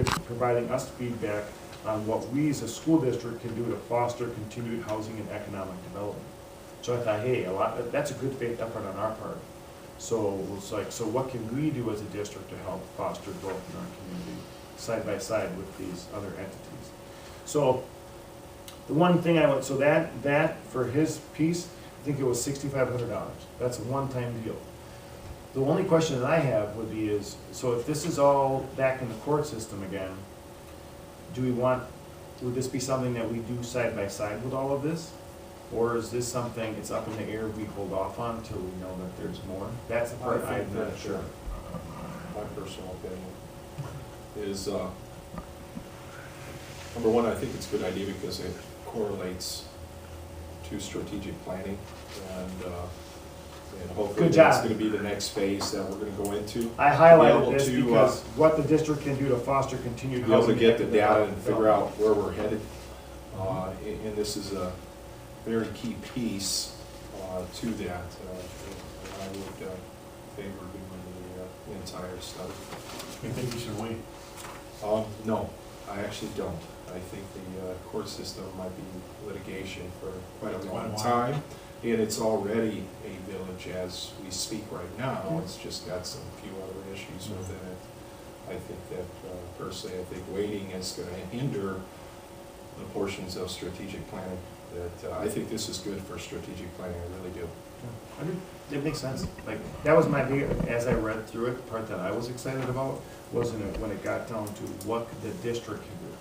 providing us feedback on what we as a school district can do to foster continued housing and economic development. So I thought, hey, that's a good faith effort on our part. So it's like, so what can we do as a district to help foster growth in our community, side by side with these other entities? So the one thing so that for his piece, I think it was $6,500. That's a one-time deal. The only question that I have would be so if this is all back in the court system again, would this be something that we do side by side with all of this? Or is this something, it's up in the air, we hold off on until we know that there's more? That's the part I'm not sure. My personal opinion is, number one, I think it's a good idea because it correlates to strategic planning, and hopefully that's going to be the next phase that we're going to go into. I highlighted this because what the district can do to foster continued housing. Be able to get the data and figure out where we're headed. And this is a very key piece to that. And I would favor doing the entire study. You think you should wait? No, I actually don't. I think the court system might be litigation for quite a long time. And it's already a village as we speak right now. It's just got some few other issues within it. I think that personally, I think waiting is going to hinder the portions of strategic planning. That I think this is good for strategic planning. I really do. It makes sense. Like that was my big, as I read through it, the part that I was excited about wasn't it when it got down to what the district can do.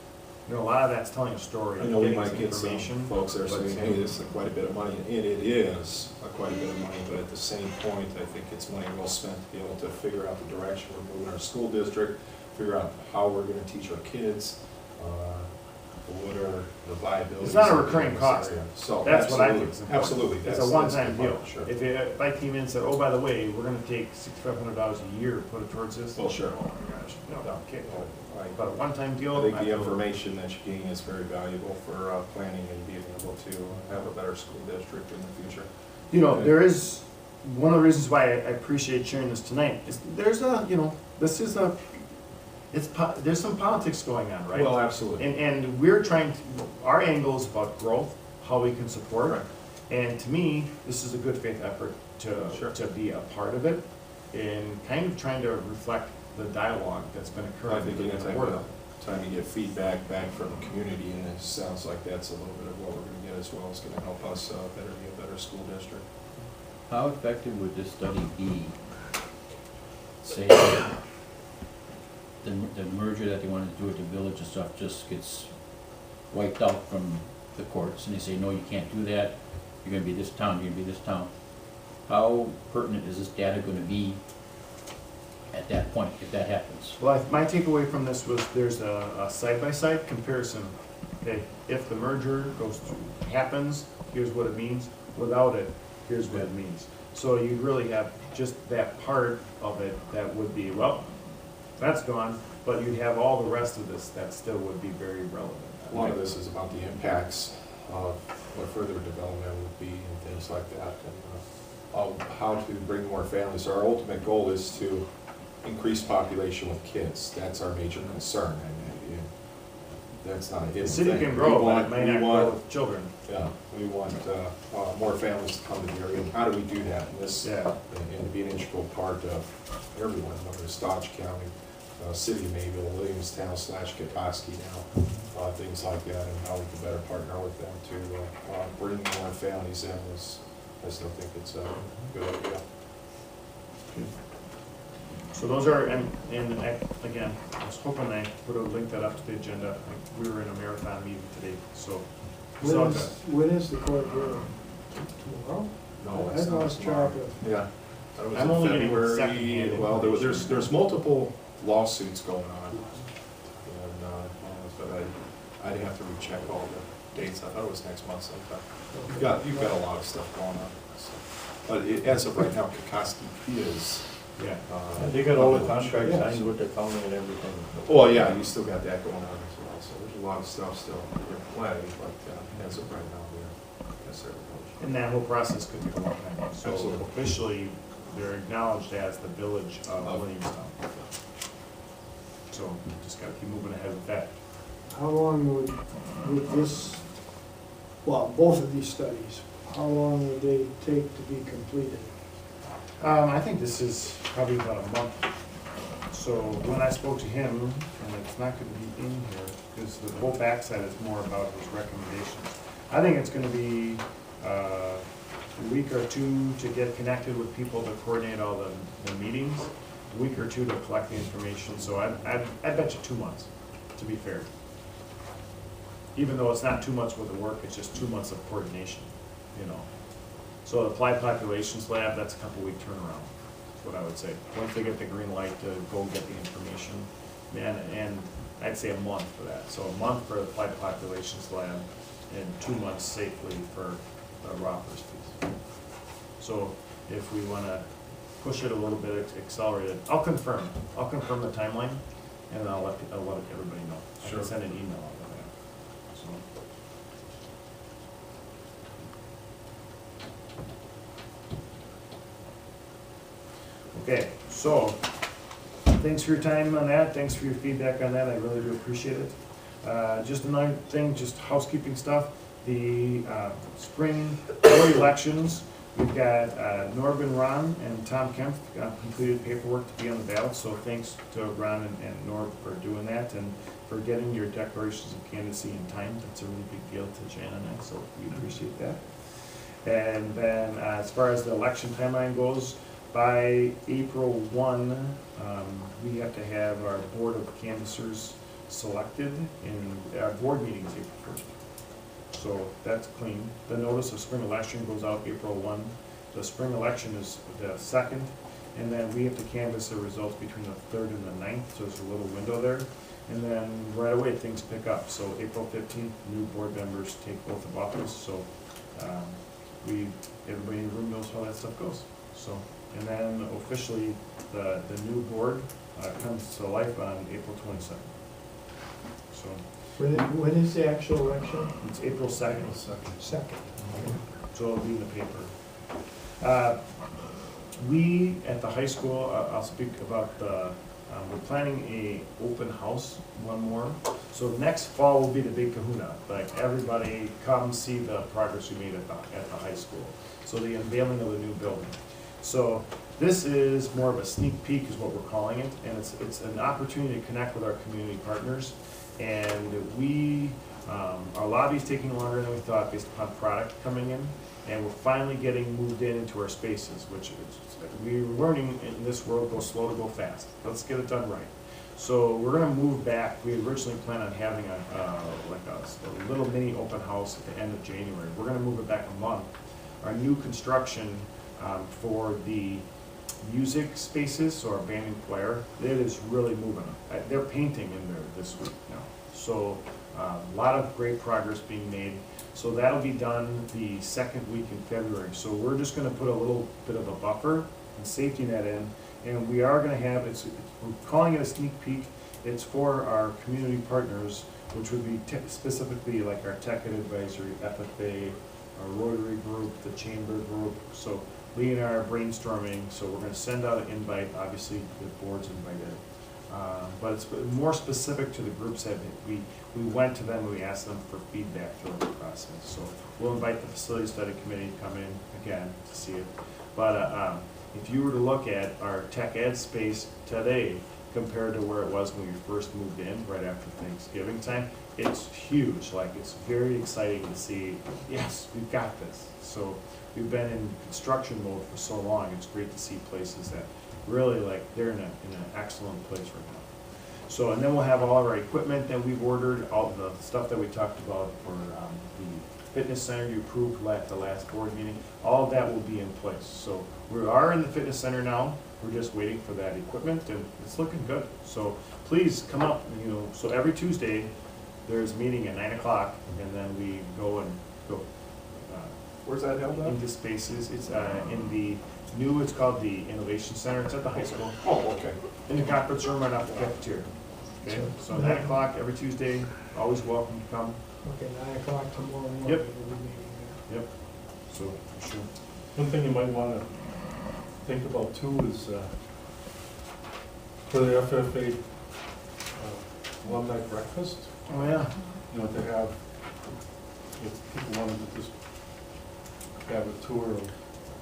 You know, a lot of that's telling a story. I know we might get some folks that are saying, hey, this is quite a bit of money, and it is quite a bit of money, but at the same point, I think it's money well spent to be able to figure out the direction we're moving our school district, figure out how we're going to teach our kids, what are the viabilities. It's not a recurring cost. So that's what I think is important. Absolutely. It's a one-time deal. Sure. If I came in and said, oh, by the way, we're going to take $6,500 a year, put it towards this. Well, sure. Oh my gosh, no, okay. Right. But a one-time deal. I think the information that you gain is very valuable for planning and being able to have a better school district in the future. You know, there is, one of the reasons why I appreciate sharing this tonight is there's there's some politics going on, right? Well, absolutely. And we're trying to, our angle is about growth, how we can support. Right. And to me, this is a good faith effort to be a part of it and kind of trying to reflect the dialogue that's been occurring. I think anytime you get feedback back from the community, and it sounds like that's a little bit of what we're going to get as well, is going to help us be a better school district. How effective would this study be, say, the merger that they wanted to do with the village and stuff just gets wiped out from the courts, and they say, no, you can't do that, you're going to be this town, you're going to be this town. How pertinent is this data going to be at that point, if that happens? Well, my takeaway from this was there's a side-by-side comparison. Okay, if the merger goes through, happens, here's what it means. Without it, here's what it means. So you really have just that part of it that would be, well, that's gone, but you'd have all the rest of this that still would be very relevant. A lot of this is about the impacts of what further development would be and things like that, and how to bring more families. Our ultimate goal is to increase population with kids. That's our major concern. I mean, that's not a hidden The city thing. can grow, but it may not grow with children. Yeah, we want more families to come to the area. And how do we do that? And this, and to be an integral part of everyone, whether it's Dodge County, City of Mayville, Williamstown / Kikoski now, things like that, and how we can better partner with them to bring more families in. I still think it's a good idea. So those are, and again, I was hoping I would have linked that up to the agenda. We were in a marathon meeting today, so. When is the court hearing? Tomorrow? No, I lost track of. Yeah. That was I'm in only getting February. second-hand Well, there's multiple lawsuits going on, and but I'd have to recheck all the dates. I thought it was next month sometime. You've got a lot of stuff going on. So. But as of right now, Kikoski is. Yeah. They got all the contracts signed with the county and everything. Well, yeah, you still got that going on as well. So there's a lot of stuff still in play, but as of right now, we're necessarily. And that whole process could take a long time. So Absolutely. officially, they're acknowledged as the village of Williamstown. So just gotta keep moving ahead with that. How long would this, well, both of these studies, how long would they take to be completed? I think this is probably about a month. So when I spoke to him, and it's not gonna be in here, because the whole backside is more about his recommendations. I think it's gonna be, a week or two to get connected with people to coordinate all the meetings, a week or two to collect the information, so I bet you 2 months, to be fair. Even though it's not 2 months worth of work, it's just 2 months of coordination, you know. So the Applied Populations Lab, that's a couple-week turnaround, is what I would say. Once they get the green light to go get the information, and I'd say a month for that. So a month for the Applied Populations Lab, and 2 months safely for the Roppers piece. So if we wanna push it a little bit, accelerate it, I'll confirm the timeline, and then I'll let everybody know. I Sure. can send an email out with that, so. Okay, so, thanks for your time on that, thanks for your feedback on that, I really do appreciate it. Just another thing, just housekeeping stuff, the spring board elections, we've got Norben Ron and Tom Kemp completed paperwork to be on the ballot, so thanks to Ron and Norb for doing that, and for getting your declarations of candidacy in time, that's a really big deal to Jan and I, so we appreciate that. And then as far as the election timeline goes, by April 1, we have to have our board of canvassers selected, and our board meeting is April 1st. So that's clean. The notice of spring election goes out April 1. The spring election is the 2nd, and then we have to canvass the results between the 3rd and the 9th, so there's a little window there. And then right away, things pick up. So April 15th, new board members take oath of office, so everybody in the room knows how that stuff goes. So, and then officially, the new board comes to life on April 22nd. So When is the actual election? it's April 2nd. Second. So it'll be in the paper. We, at the high school, I'll speak about the, we're planning a open house, one more. So next fall will be the big kahuna, like everybody come see the progress we made at the high school. So the unveiling of the new building. So this is more of a sneak peek is what we're calling it, and it's an opportunity to connect with our community partners. And we, our lobby's taking longer than we thought based upon product coming in, and we're finally getting moved into our spaces, which we're learning in this world, go slow to go fast. Let's get it done right. So we're gonna move back. We originally planned on having a little mini open house at the end of January. We're gonna move it back a month. Our new construction for the music spaces, so our band and choir, it is really moving. They're painting in there this week now. So a lot of great progress being made. So that'll be done the 2nd week in February. So we're just gonna put a little bit of a buffer and safety net in, and we are gonna have, we're calling it a sneak peek. It's for our community partners, which would be specifically like our Tech Ed Advisory, FFA, our Rotary group, the Chamber group. So we and I are brainstorming, so we're gonna send out an invite, obviously the board's invited. But it's more specific to the groups that we went to them and we asked them for feedback throughout the process. So we'll invite the Facility Study Committee to come in again to see it. But if you were to look at our Tech Ed space today compared to where it was when we first moved in, right after Thanksgiving time, it's huge. Like, it's very exciting to see, yes, we've got this. So we've been in construction mode for so long, it's great to see places that really, like, they're in an excellent place right now. So, and then we'll have all of our equipment that we've ordered, all the stuff that we talked about for the fitness center you approved at the last board meeting, all of that will be in place. So we are in the fitness center now, we're just waiting for that equipment, and it's looking good. So please come up, so every Tuesday, there's a meeting at 9 o'clock, and then we go. Where's that held at? Into spaces. It's in the new, it's called the Innovation Center. It's at the high school. Oh, okay. In the conference room right off the cafeteria. Okay, so 9 o'clock every Tuesday, always welcome to come. Okay, 9 o'clock tomorrow morning. Yep. we'll be meeting there. Yep, so, for sure. One thing you might wanna think about too is, for the FFA alumni breakfast, Oh, yeah. You know, to have, if people wanted to just have a tour of.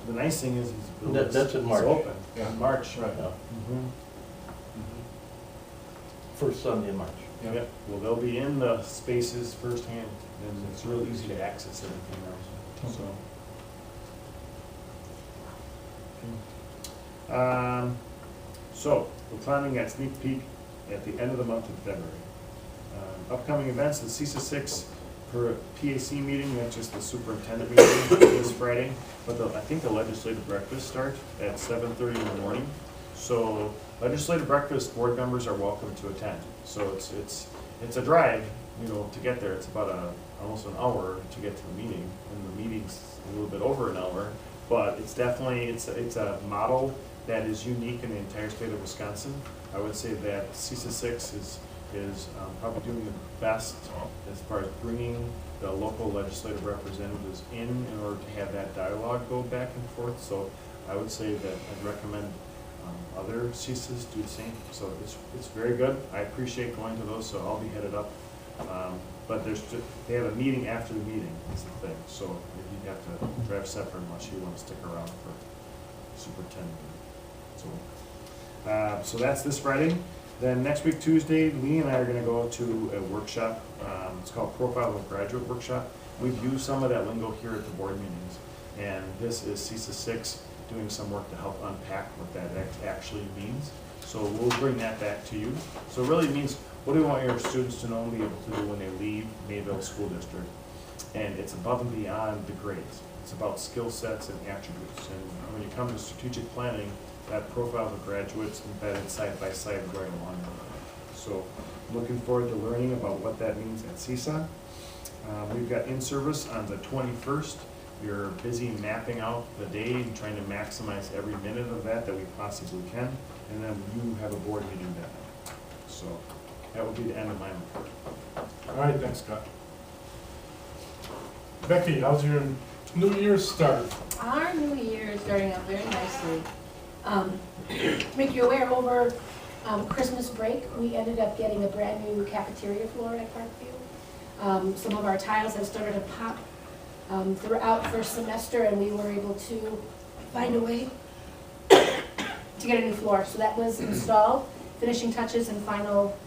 The nice thing is That's in it's March. open, Yeah. in March. Right. Mhm. First Sunday in March. Yep, well, they'll be in the spaces firsthand, and it's real easy to access everything else, so. So, we're planning a sneak peek at the end of the month of February. Upcoming events, the CISA 6 per PAC meeting, that's just the superintendent meeting this Friday, but I think the legislative breakfast starts at 7:30 in the morning. So legislative breakfast, board members are welcome to attend. So it's a drive, to get there. It's about almost an hour to get to the meeting, and the meeting's a little bit over an hour. But it's definitely, it's a model that is unique in the entire state of Wisconsin. I would say that CISA 6 is probably doing the best as far as bringing the local legislative representatives in order to have that dialogue go back and forth. So I would say that I'd recommend other CISAs do the same. So it's very good. I appreciate going to those, so I'll be headed up. But they have a meeting after the meeting is the thing. So you'd have to drive separate unless you want to stick around for superintendent. So that's this Friday. Then next week, Tuesday, Lee and I are going to go to a workshop. It's called Profile of Graduate Workshop. We've used some of that lingo here at the board meetings. And this is CISA 6 doing some work to help unpack what that actually means. So we'll bring that back to you. So it really means, what do you want your students to know and be able to do when they leave Mayville School District? And it's above and beyond the grades. It's about skill sets and attributes. And when you come to strategic planning, that profile of graduates embedded side by side right along with it. So looking forward to learning about what that means at CISA. We've got in-service on the 21st. We're busy mapping out the day and trying to maximize every minute of that we possibly can. And then you have a board meeting that night. So that will be the end of my report. All right, thanks, Scott. Becky, how's your New Year's start? Our new year is starting out very nicely. Make you aware, over Christmas break, we ended up getting a brand new cafeteria floor at Parkview. Some of our tiles have started to pop throughout first semester, and we were able to find a way to get a new floor. So that was installed. Finishing touches and final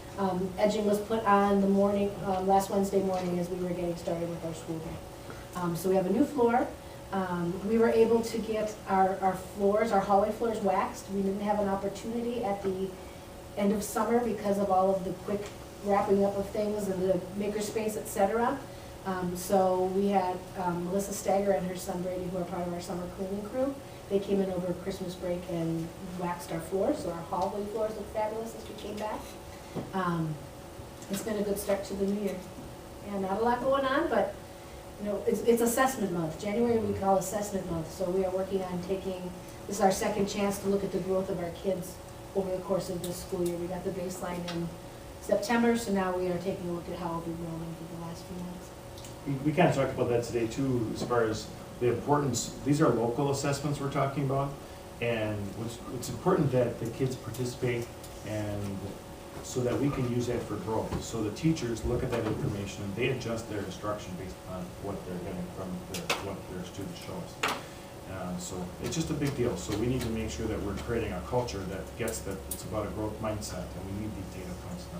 edging was put on the morning, last Wednesday morning as we were getting started with our school day. So we have a new floor. We were able to get our floors, our hallway floors waxed. We didn't have an opportunity at the end of summer because of all of the quick wrapping up of things and the makerspace, etc. So we had Melissa Stagger and her son Brady, who are part of our summer cleaning crew. They came in over Christmas break and waxed our floors, so our hallway floors look fabulous as we came back. It's been a good start to the new year. Yeah, not a lot going on, but it's assessment month. January we call assessment month, so we are working on this is our second chance to look at the growth of our kids over the course of this school year. We got the baseline in September, so now we are taking a look at how we've been rolling for the last few months. We kind of talked about that today too, as far as the importance. These are local assessments we're talking about, and it's important that the kids participate, and so that we can use that for growth. So the teachers look at that information and they adjust their instruction based on what they're getting from what their students show us. So it's just a big deal. So we need to make sure that we're creating a culture that gets that it's about a growth mindset, and we need these data points to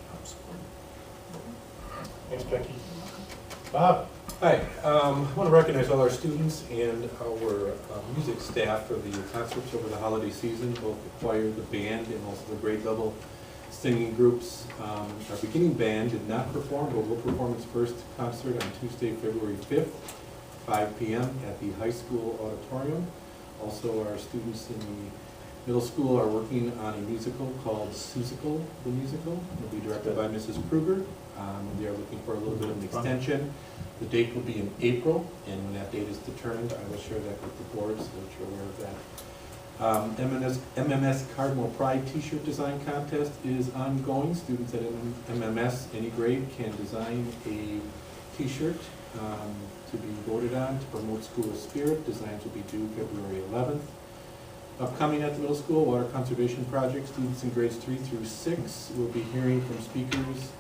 help support it. Thanks, Becky. Bob? Hi, I want to recognize all our students and our music staff for the concerts over the holiday season, both the choir, the band, and also the grade level singing groups. Our beginning band did not perform, but will perform its first concert on Tuesday, February 5th, 5 p.m. at the high school auditorium. Also, our students in the middle school are working on a musical called Susical, the Musical. It'll be directed by Mrs. Kruger. They are looking for a little bit of an extension. The date will be in April, and when that date is determined, I will share that with the board so that you're aware of that. MMS Cardinal Pride T-shirt design contest is ongoing. Students at MMS, any grade, can design a T-shirt to be voted on to promote school spirit. Designs will be due February 11th. Upcoming at the middle school, water conservation project, students in grades 3 through 6 will be hearing from speakers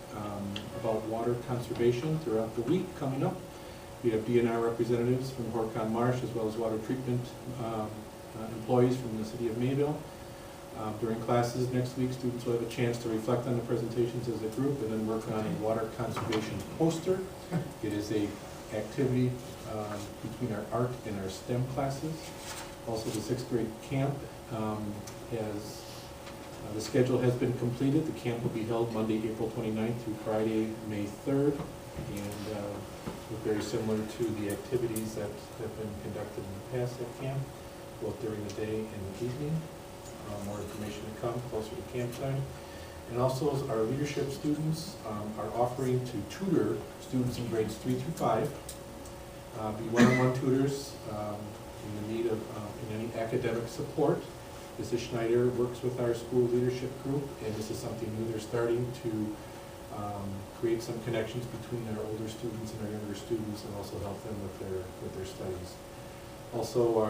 about water conservation throughout the week coming up. We have DNR representatives from Horicon Marsh as well as water treatment employees from the city of Mayville. During classes next week, students will have a chance to reflect on the presentations as a group and then work on a water conservation poster. It is a activity between our art and our STEM classes. Also, the 6th grade camp the schedule has been completed. The camp will be held Monday, April 29th through Friday, May 3rd. And very similar to the activities that have been conducted in the past at camp, both during the day and the evening. More information to come closer to camp time. And also, our leadership students are offering to tutor students in grades 3 through 5, be one-on-one tutors in the need of in any academic support. Mrs. Schneider works with our school leadership group, and this is something new. They're starting to create some connections between our older students and our younger students, and also help them with their studies. Also,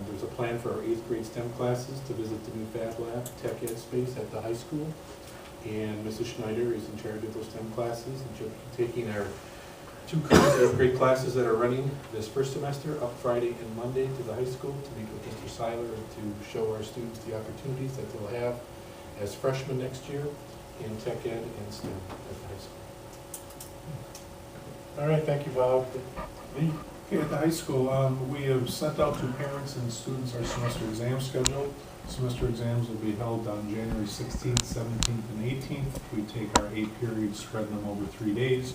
there's a plan for our 8th grade STEM classes to visit the new Fab Lab Tech Ed space at the high school. And Mrs. Schneider is in charge of those STEM classes, and she'll be taking our 2 current 8th grade classes that are running this first semester up Friday and Monday to the high school to meet with Mr. Seiler and to show our students the opportunities that they'll have as freshmen next year in Tech Ed and STEM at the high school. All right, thank you, Bob. Lee? Okay, at the high school, we have sent out to parents and students our semester exam schedule. Semester exams will be held on January 16th, 17th, and 18th. We take our 8 periods, spread them over 3 days.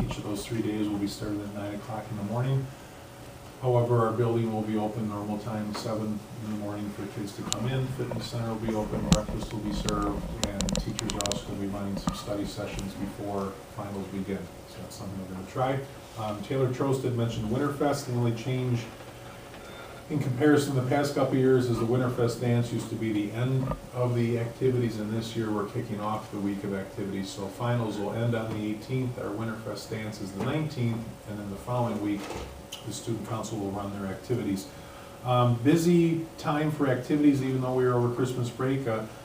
Each of those 3 days will be started at 9 o'clock in the morning. However, our building will be open normal time, 7 in the morning for kids to come in. Fitness center will be open, breakfast will be served, and teachers are also going to be running some study sessions before finals begin. So that's something we're going to try. Taylor Trost had mentioned Winterfest. The only change in comparison to the past couple of years is the Winterfest dance used to be the end of the activities, and this year we're kicking off the week of activities. So finals will end on the 18th, our Winterfest dance is the 19th, and then the following week the student council will run their activities. Busy time for activities even though we were over Christmas break.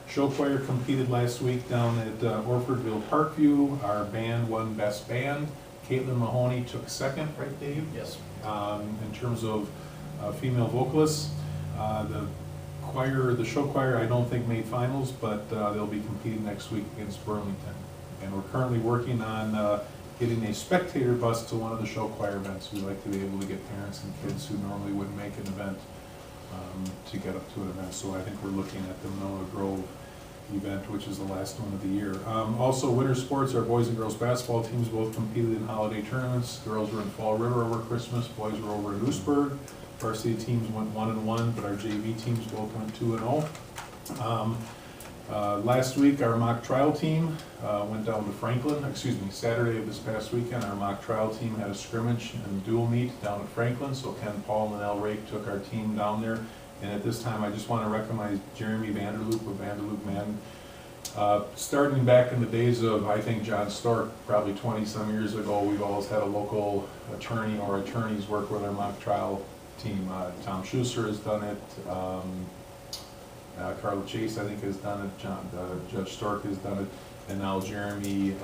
Show choir competed last week down at Orfordville Parkview. Our band won Best Band. Caitlin Mahoney took second, right Dave? Yes. In terms of female vocalists. The show choir, I don't think made finals, but they'll be competing next week against Burlington. And we're currently working on getting a spectator bus to one of the show choir events. We'd like to be able to get parents and kids who normally wouldn't make an event to get up to an event. So I think we're looking at the Monona Grove event, which is the last one of the year. Also, winter sports, our boys and girls basketball teams both competed in holiday tournaments. Girls were in Fall River over Christmas, boys were over in Oostburg. Varsity teams went 1-1, but our JV teams both went 2-0. Last week, our mock trial team went down to Franklin. Saturday of this past weekend, our mock trial team had a scrimmage and dual meet down at Franklin. So Ken Paul and Al Rake took our team down there. And at this time, I just want to recognize Jeremy Vanderloop with Vanderloop Man. Starting back in the days of, I think, John Stork, probably 20-some years ago, we've always had a local attorney or attorneys work with our mock trial team. Tom Schuster has done it. Carla Chase, I think, has done it. Judge Stork has done it. And now Jeremy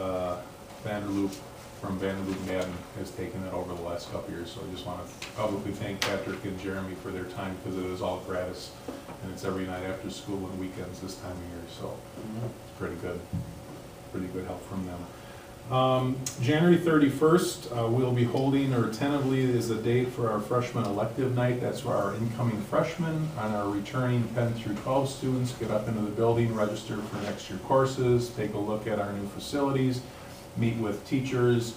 Vanderloop from Vanderloop Madden has taken it over the last couple of years. So I just want to publicly thank Patrick and Jeremy for their time, because it is all gratis and it's every night after school and weekends this time of year. So it's pretty good help from them. January 31st, we'll be holding, or tentatively is the date for our freshman elective night. That's where our incoming freshmen and our returning Penn through 12 students get up into the building, register for next year courses, take a look at our new facilities, meet with teachers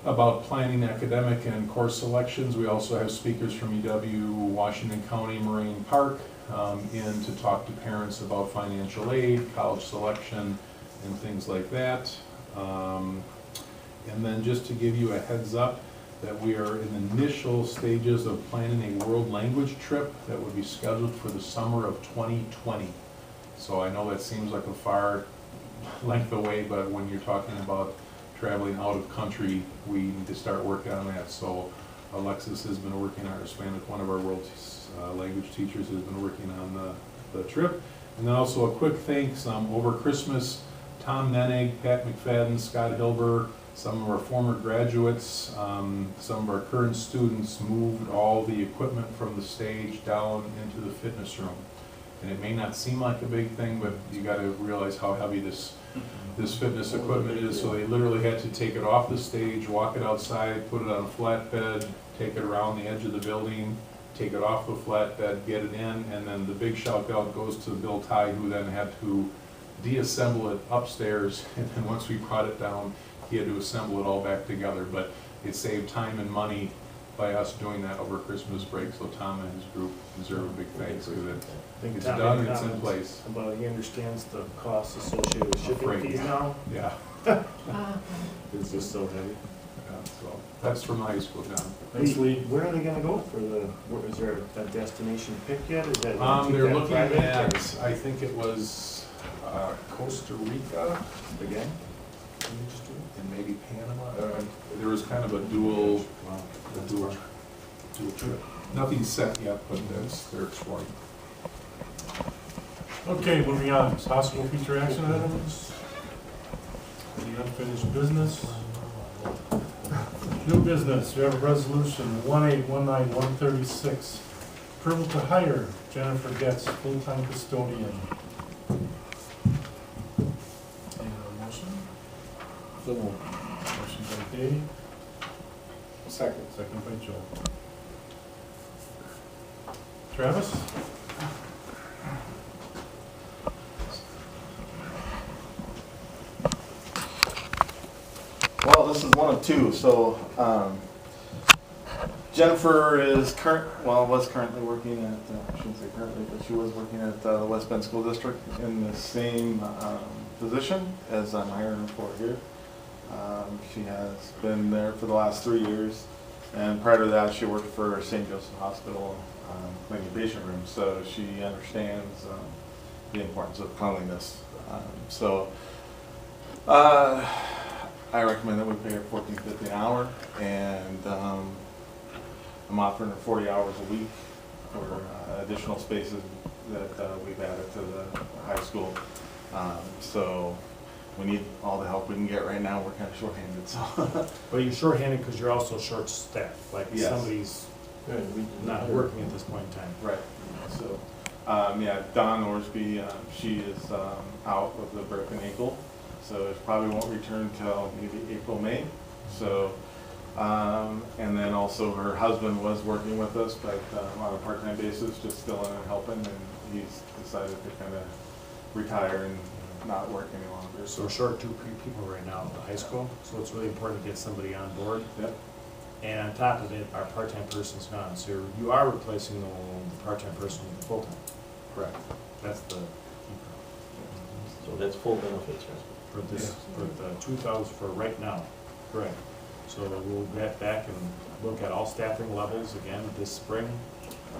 about planning academic and course selections. We also have speakers from UW, Washington County, Marine Park in to talk to parents about financial aid, college selection, and things like that. And then just to give you a heads up that we are in the initial stages of planning a world language trip that would be scheduled for the summer of 2020. So I know that seems like a far length away, but when you're talking about traveling out of country, we need to start working on that. So Alexis has been working, our Hispanic, one of our world language teachers has been working on the trip. And then also a quick thanks, over Christmas, Tom Nennig, Pat McFadden, Scott Hilber, some of our former graduates, some of our current students moved all the equipment from the stage down into the fitness room. And it may not seem like a big thing, but you gotta realize how heavy this fitness equipment is. So they literally had to take it off the stage, walk it outside, put it on a flatbed, take it around the edge of the building, take it off the flatbed, get it in, and then the big shout out goes to Bill Ty, who then had to deassemble it upstairs, and then once we brought it down, he had to assemble it all back together. But it saved time and money by us doing that over Christmas break, so Tom and his group deserve a big thanks, because it's done and it's in place. About he understands the costs associated with shipping Freight, fees yeah. now. Yeah, It's just so heavy. so that's from high school down. Thanks, Lee. Where are they gonna go for is there a destination picked yet? Is that? gonna keep They're that looking private, at, or- I think it was Costa Rica Again? Can you just do it? and maybe Panama. There was kind of a dual Wow. trip. Nothing's set yet, but they're exploring. Okay, moving on, possible future action items. Any unfinished business? New business, we have a resolution 1819136. Approval to hire Jennifer Getz, full-time custodian. Any motion? So moved. Motion by Dave, Second. second by Joe. Travis? Well, this is one of two, so Jennifer is was currently working at, I shouldn't say currently, but she was working at the West Bend School District in the same position as I'm hiring her for here. She has been there for the last 3 years, and prior to that, she worked for St. Joseph Hospital, cleaning patient rooms, so she understands the importance of cleanliness. I recommend that we pay her $14.50 an hour, and I'm offering her 40 hours a week for additional spaces that we've added to the high school. So we need all the help we can get right now. We're kind of shorthanded, so. But you're shorthanded because you're also short-staffed, like Yes. somebody's not working at this point in time. Right. So, yeah, Dawn Orsby, she is out with a broken ankle, so it probably won't return till maybe April, May. So, and then also her husband was working with us, but on a part-time basis, just filling and helping, and he's decided to kind of retire and not work any longer. So we're short two people right now at the high school, so it's really important to get somebody on board. Yep. And on top of it, our part-time person's gone, so you are replacing the part-time person with the full-time. Correct. That's the key problem. So that's full benefits, right? For this, for the 2,000 for right now, correct. So we'll get back and look at all staffing levels again this spring,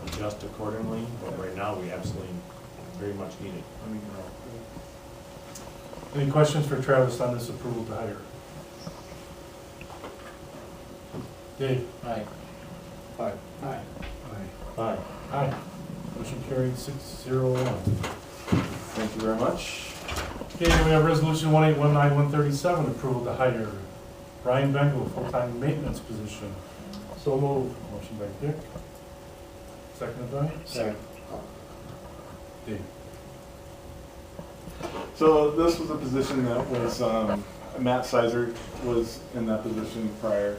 adjust accordingly, but right now we absolutely very much need it. Any questions for Travis on this approval to hire? Dave? Aye. Aye. Aye. Aye. Aye. Motion carried 6-0-1. Thank you very much. Okay, we have resolution 1819137, approval to hire Brian Bengal, full-time maintenance position. So moved. Motion by Dick. Seconded by? Second. Dave. So this was a position that was, Matt Sizer was in that position prior.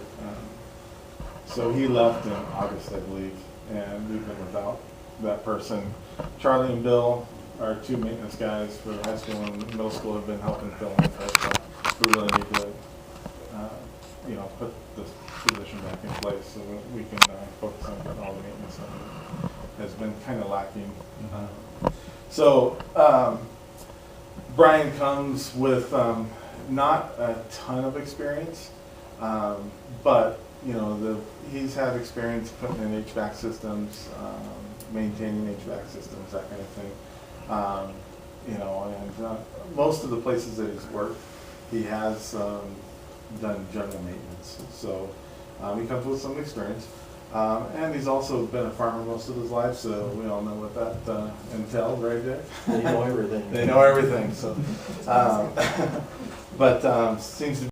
So he left in August, I believe, and we've been without that person. Charlie and Bill, our two maintenance guys for high school and middle school, have been helping fill in, but we really need to, put this position back in place so that we can focus on getting all the maintenance that has been kind of lacking. So Brian comes with not a ton of experience, but he's had experience putting in HVAC systems, maintaining HVAC systems, that kind of thing. And most of the places that he's worked, he has done general maintenance. So he comes with some experience. And he's also been a farmer most of his life, so we all know what that entailed, right, Jay? They know everything. They know everything, so. But seems to